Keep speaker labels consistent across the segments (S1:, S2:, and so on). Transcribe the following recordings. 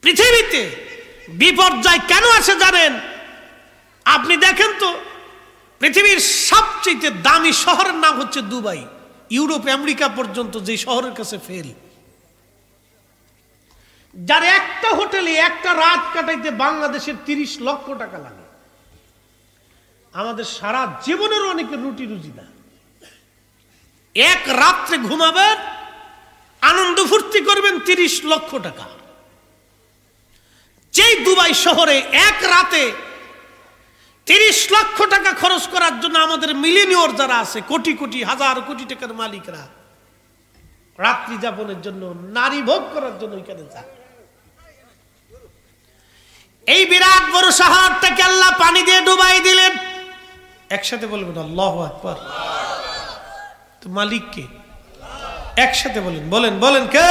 S1: পৃথিবীতে বিপর্যয় কেন আসে জানেন? আপনি দেখেন তো, পৃথিবীর সবচেয়ে দামি শহরের নাম হচ্ছে দুবাই। ইউরোপ আমেরিকা পর্যন্ত যে শহরের কাছে ফেল, যার একটা হোটেলে একটা রাত কাটাইতে বাংলাদেশের 30 লক্ষ টাকা লাগে। আমাদের সারা জীবনের অনেকের রুটি রুজি না। এক রাত্রে ঘুমাবেন, আনন্দ ফুর্তি করবেন, 30 লক্ষ টাকা। যেই দুবাই শহরে এক রাতে 30 লক্ষ টাকা খরচ করার জন্য আমাদের মিলিনিয়র যারা আছে, কোটি কোটি হাজার কোটি টাকার মালিকরা রাত্রি যাপনের জন্য, নারী ভোগ করার জন্য ওইখানে যায়। এই বিরাট বড় শহরটাকে আল্লাহ পানি দিয়ে ডুবাই দিলেন। একসাথে বলবেন আল্লাহু আকবার। তো মালিক কে? একসাথে বলেন, বলেন বলেন কে?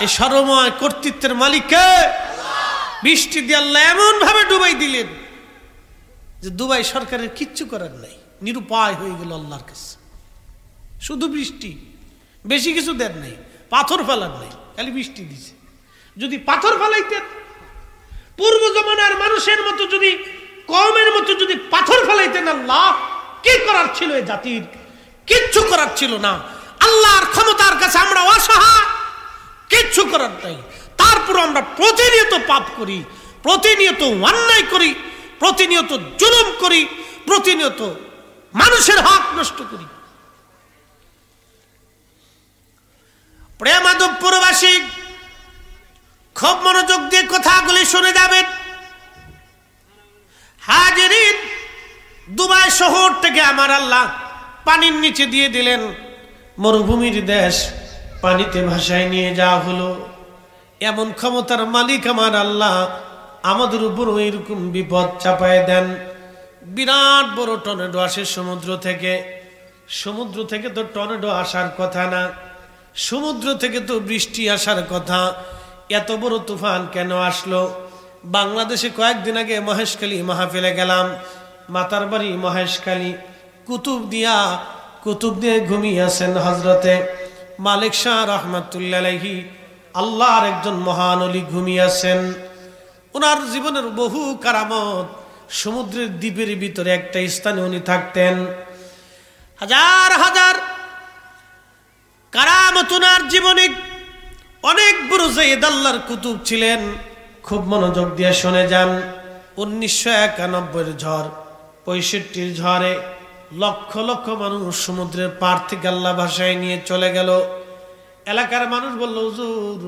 S1: এই সর্বময় কর্তৃত্বের মালিক কে? বৃষ্টি দিয়ে আল্লাহ এমন ভাবে ডুবাই দিলেন যে দুবাই সরকারের কিচ্ছু করার নাই, নিরুপায় হয়ে গেল আল্লাহর কাছে। শুধু বৃষ্টি, বেশি কিছু দেন নাই, পাথর ফেলার নাই, খালি বৃষ্টি দিছে। যদি পাথর ফেলাইতেন, পূর্ব জমানার মানুষের মতো যদি, কওমের মতো যদি পাথর ফেলাইতেন, আল্লাহ কি করার ছিল এই জাতির? কিচ্ছু করার ছিল না। আল্লাহর ক্ষমতার কাছে আমরা অসহায়, কিচ্ছু করার নাই। তারপর আমরা প্রতিনিয়ত পাপ করি, প্রতিনিয়ত অন্যায় করি, প্রতিনিয়ত জুলুম করি, প্রতিনিয়ত মানুষের হক নষ্ট করি। প্রেমাদবপুরবাসী খুব মনোযোগ দিয়ে কথাগুলি শুনে যাবেন। হাজিরিন, দুবাই শহর থেকে আমার আল্লাহ পানির নিচে দিয়ে দিলেন, মরুভূমির দেশ, পানিতে ভাসায় নিয়ে যাওয়া হলো। এমন ক্ষমতার মালিক আমার আল্লাহ আমাদের উপর এরকম বিপদ চাপায় দেন। বিরাট বড় টর্নেডো আসে সমুদ্র থেকে। সমুদ্র থেকে তো টর্নেডো আসার কথা না, সমুদ্র থেকে তো বৃষ্টি আসার কথা। এত বড় তুফান কেন আসলো? বাংলাদেশে কয়েকদিন আগে মহেশখালী মাহফিলে গেলাম, মাতার বাড়ি মহেশখালী। কুতুব দিয়ে ঘুমিয়ে আছেন হজরতে মালিক শাহ রহমাতুল্লাহ আলাইহি, আল্লাহর একজন মহান ওলি ঘুমিয়ে আছেন। ওনার জীবনের বহু কারামত। সমুদ্রের দ্বীপের ভিতরে একটা স্থানে উনি থাকতেন। হাজার হাজার কারামত ওনার জীবনে। অনেক বড় জায়েদ আল্লাহর কুতুব ছিলেন। খুব মনোযোগ দিয়ে শুনে যান। 1991 ঝড়, 65 ঝড়ে লক্ষ লক্ষ মানুষ সমুদ্রের পার থেকে আল্লাহ ভাষায় নিয়ে চলে গেল। এলাকার মানুষ বলল, হুজুর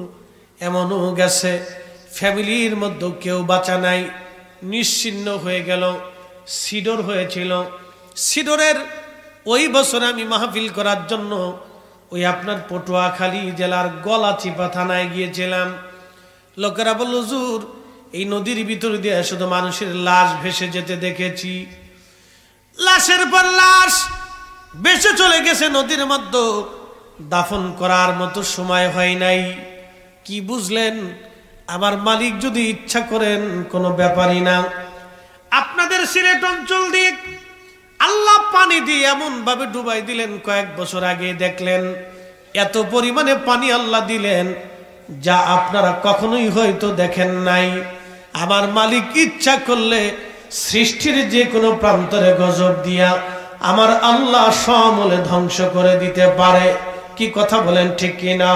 S1: এমনও গেছে ফ্যামিলির মধ্যে কেউ বাঁচা নাই, নিশ্চিহ্ন হয়ে গেল। সিডর হয়েছিল। সিডরের ওই বছর আমি মাহফিল করার জন্য ওই আপনার পটুয়াখালী জেলার গলাচিপা থানায় গিয়েছিলাম। লোকেরা বলল, হুজুর এই নদীর ভিতর দিয়ে শুধু মানুষের লাশ ভেসে যেতে দেখেছি। লাশের পর লাশ ভেসে চলে গেছে নদীর মধ্যে, দাফন করার মতো সময় হয় নাই। কি বুঝলেন? আমার মালিক যদি ইচ্ছা করেন কোনো ব্যাপারই না। আপনাদের সিলেট অঞ্চল দিয়ে আল্লাহ পানি দিয়ে এমন ভাবে ডুবাই দিলেন, কয়েক বছর আগে দেখলেন এত পরিমাণে পানি আল্লাহ দিলেন যা আপনারা কখনোই হয়তো দেখেন নাই। আমার মালিক ইচ্ছা করলে সৃষ্টির যে কোনো প্রান্তরে গজব দিয়া আমার আল্লাহ সমূলে ধ্বংস করে দিতে পারে। কি কথা বলেন ঠিক কিনা?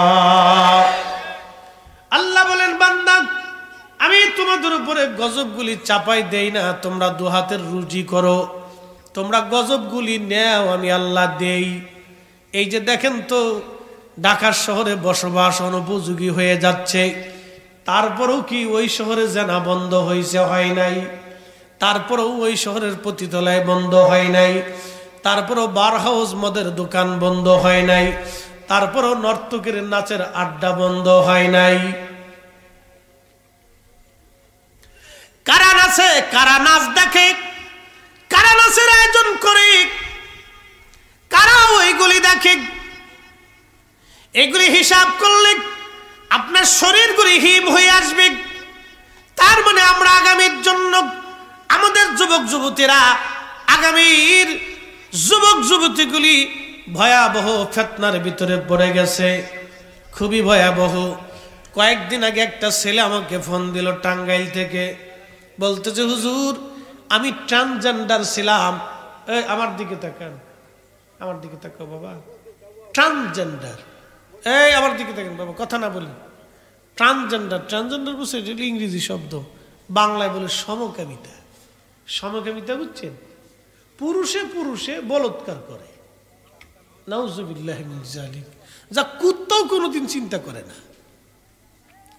S1: আল্লাহ বলেন, বান্দা আমি তোমাদের উপরে গজবগুলি চাপাই দেই না, তোমরা দু হাতের রুজি করো, তোমরা গজবগুলি নেও, আমি আল্লাহ দেই। এই যে দেখেন তো ঢাকা শহরে বসবাস অনুপযোগী হয়ে যাচ্ছে, তারপরেও কি ওই শহরে জেনা বন্ধ হয়েছে? হয় নাই। তারপরেও ওই শহরের পতিতালয় বন্ধ হয় নাই। তারপরেও বার হাউস মদের দোকান বন্ধ হয় নাই। তারপরেও নর্তকের নাচের আড্ডা বন্ধ হয় নাই। কারা নাচে, কারা নাচ দেখে, কারা নাচের আয়োজন করে, কারা ওইগুলি দেখে, এগুলি হিসাব করলে আপনার শরীরগুলি হিম হয়ে আসবে। তার মানে আমরা আগামীর জন্য আমাদের যুবক যুবতীরা, আগামীর যুবক যুবতীগুলি ভয়াবহ ফিতনার ভিতরে পড়ে গেছে, খুবই ভয়াবহ। কয়েকদিন আগে একটা ছেলে আমাকে ফোন দিল টাঙ্গাইল থেকে, বলতেছে হুজুর আমি ট্রান্সজেন্ডার ছিলাম। আমার দিকে তাকান, আমার দিকে তাকাও বাবা। ট্রান্সজেন্ডার, আমার দিকে তাকান বাবা, কথা না বলি। ট্রান্সজেন্ডার, ট্রান্সজেন্ডার বুঝছে, এটা ইংরেজি শব্দ, বাংলায় বলে সমকামিতা। সমকামিতা বুঝছেন? পুরুষে পুরুষে বলৎকার করে, নাউজুবিল্লাহি মিন যালিক, যা কুত্তাও কোনোদিন চিন্তা করে না।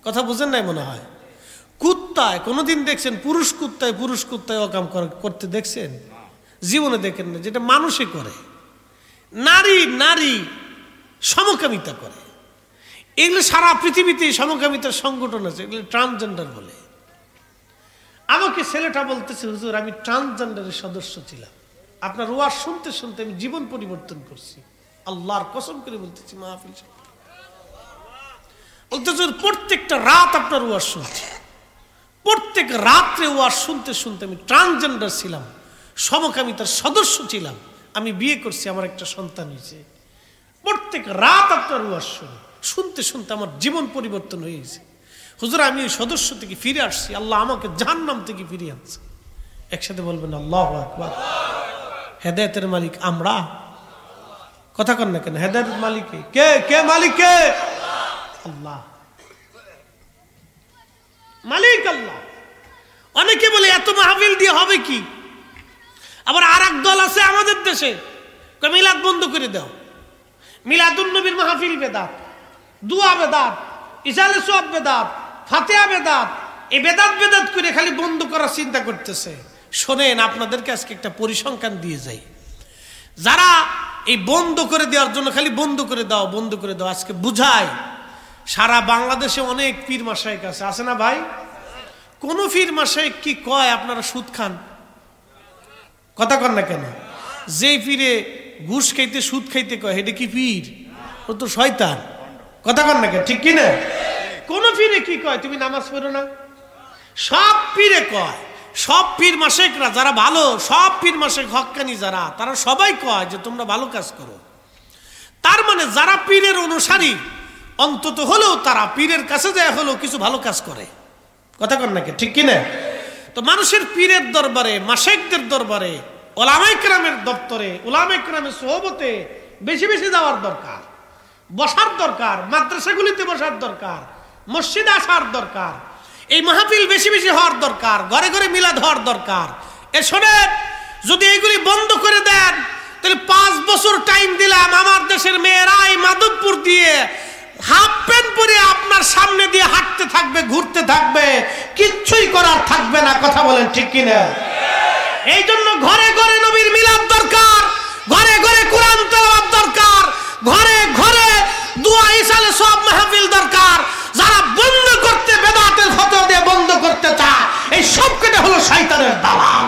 S1: কথা বুঝেন নাই মনে হয়? কুত্তায় কোনোদিন দেখছেন পুরুষ কুত্তায় অকাম করতে দেখছেন? জীবনে দেখেন না। যেটা মানুষে করে, নারী সমকামিতা করে। এগুলো সারা পৃথিবীতে সমকামিতার সংগঠন আছে, এগুলো ট্রান্সজেন্ডার বলে। আমাকে ছেলেটা বলতেছে হুজুর আমি ট্রান্সজেন্ডারের সদস্য ছিলাম, আপনার ওয়াজ শুনতে শুনতে আমি জীবন পরিবর্তন করছি। আল্লাহর কসম করে বলতেছি মাহফিল বলতেছে প্রত্যেকটা রাত আপনার ওয়াজ শুনছি, প্রত্যেক রাত্রে ওয়াজ শুনতে শুনতে আমি ট্রান্সজেন্ডার ছিলাম, সমকামিতার সদস্য ছিলাম, আমি বিয়ে করছি, আমার একটা সন্তান হয়েছে। প্রত্যেক রাত আপনার ওয়াজ শুনতে শুনতে আমার জীবন পরিবর্তন হয়ে গেছে হুজুর, আমি ওই সদস্য থেকে ফিরে আসছি, আল্লাহ আমাকে জাহান্নাম থেকে ফিরিয়ে আনছে। একসাথে বলবেন আল্লাহু আকবার। হেদায়েতের মালিক আমরা, কথা কন না কেন? হেদায়েতের মালিক কে? কে মালিক? কে? আল্লাহ, মালিক আল্লাহ। অনেকে বলে এত মাহফিল দিয়ে হবে কি? আবার আর এক দল আছে আমাদের দেশে, মিলাদ বন্ধ করে দাও, মিলাদুন নবীর মাহফিল বেদাত, দুয়া বেদাত, ইসালে সওয়াব বেদাত, ফাতিহা বেদাত। এই বেদাত করে খালি বন্ধ করার চিন্তা করতেছে। শোনেন, আপনাদেরকে আজকে একটা পরিসংখ্যান দিয়ে যাই। যারা এই বন্ধ করে দেওয়ার জন্য খালি বন্ধ করে দাও আজকে বুঝায়, সারা বাংলাদেশে অনেক পীর মাশায়েখ আছে না ভাই? কোন পীর মাশায়েখ কি কয় আপনারা সুদ খান? কথা কন না কেন? যেই পীরে ঘুষ খাইতে সুদ খাইতে কয় এটা কি পীর? ও তো শয়তান। কথা কন না কেন? ঠিক কি না? কোন পীরে কি কয় তুমি নামাজ পড়ো না? সব পীরে কয়, সব পীর মাশায়েখরা যারা ভালো, সব পীর মাশায়েখ হক্কানি যারা, তারা সবাই কয় যে তোমরা ভালো কাজ করো। তার মানে যারা পীরের অনুসারী অন্তত হলেও তারা পীরের কাছে যায় হলেও কিছু ভালো কাজ করে। কথা কন নাকি? ঠিক কিনা? তো মানুষের পীরের দরবারে, মাশায়েখদের দরবারে, ওলামায়ে কেরামের দপ্তরে, ওলামায়ে কেরামের সোহবতে বেশি বেশি যাওয়ার দরকার, বসার দরকার, মাদ্রাসাগুলিতে বসার দরকার, মসজিদে আসার দরকার, এই মাহফিল বেশি বেশি হওয়ার দরকার, ঘরে ঘরে মিলাদ হওয়ার দরকার। এ শোনেন, যদি এইগুলি বন্ধ করে দেন তাহলে 5 বছর টাইম দিলাম, আমার দেশের মেয়েরা এই মাধবপুর দিয়ে হাফ প্যান্ট পরে আপনার সামনে দিয়ে হাঁটতে থাকবে, ঘুরতে থাকবে, কিচ্ছুই করার থাকবে না। কথা বলেন ঠিক কিনা? এই জন্য ঘরে ঘরে নবীর মিলাদ দরকার, ঘরে ঘরে কোরআন তেলাওয়াত দরকার, ঘরে ঘরে দুয়া ইসালে সওয়াব মাহফিল দরকার। যারা বন্ধ করতে বেদাতের ফতোয়া দিয়ে বন্ধ করতে চায়, এই সব কটা হলো শয়তানের দালাল।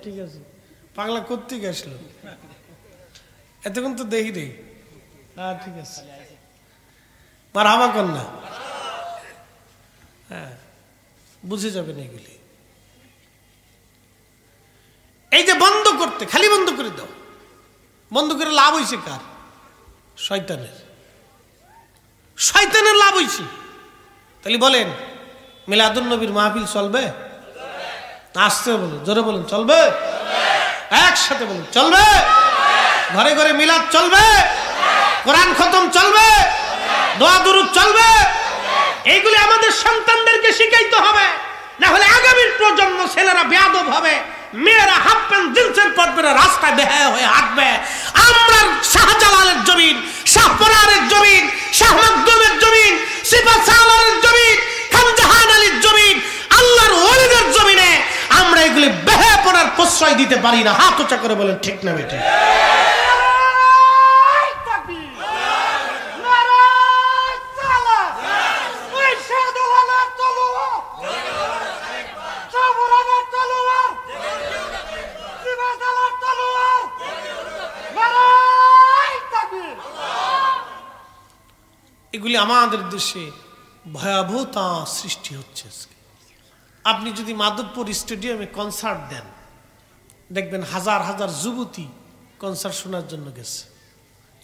S1: ঠিক আছে, পাগলা করতে গেছিল এতক্ষণ তো দেখি রে। হ্যাঁ ঠিক আছে, মারহাবা কন্যা। হ্যাঁ, বুঝে যাবেন এগুলি। এই যে বন্ধ করতে, খালি বন্ধ করে দাও, বন্ধ করে লাভ হয়েছে কার? শয়তানের। শয়তানের লাভ হয়েছে। তাহলে বলেন মিলাদুন নবীর মাহফিল চলবে? আসতে বলুন, জোরে বলুন চলবে? একসাথে বলুন চলবে? ঘরে ঘরে মিলাদ চলবে? কোরআন খতম চলবে? দোয়া দুরূদ চলবে? এইগুলি আমাদের সন্তানদেরকে শিখাইতে হবে, না হলে আগামী প্রজন্ম ছেলেরা বেয়াদব হবে, মেয়েরা হাফ প্যান্ট জিন্সের পরবে, রাস্তায় বেহায়া হয়ে হাঁটবে। আমরা শাহজালালের জমিন, শাহপরারের জমিন, শাহ মাকদুমের জমিন, সিফাত সালারের জমিন, খানজাহান আলীর জমিন, আল্লাহর ওলিদের জমিনে আমরা এগুলি বেহায়া পড়ার প্রশ্রয় দিতে পারি না। হাত উঁচা করে বলেন ঠিক না বেটে? এগুলি এগুলি আমাদের দেশে ভয়াবহতা সৃষ্টি হচ্ছে। আপনি যদি মাধবপুর স্টেডিয়ামে কনসার্ট দেন, দেখবেন হাজার হাজার যুবতী কনসার্ট শোনার জন্য গেছে।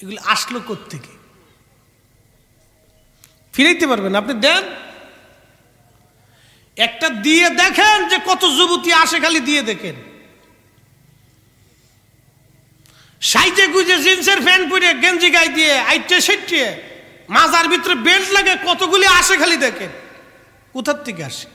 S1: এগুলি আসলো কোত্থেকে? ফিরাইতে পারবেন? আপনি দেন একটা, দিয়ে দেখেন যে কত যুবতী আসে, খালি দিয়ে দেখেন। সাইজে গুজে জিন্সের প্যান্ট পরে গেঞ্জি গায়ে দিয়ে আইটে সেটিয়ে মাজার ভিতরে বেল্ট লাগে, কতগুলি আসে খালি দেখেন। কোথার থেকে আসে?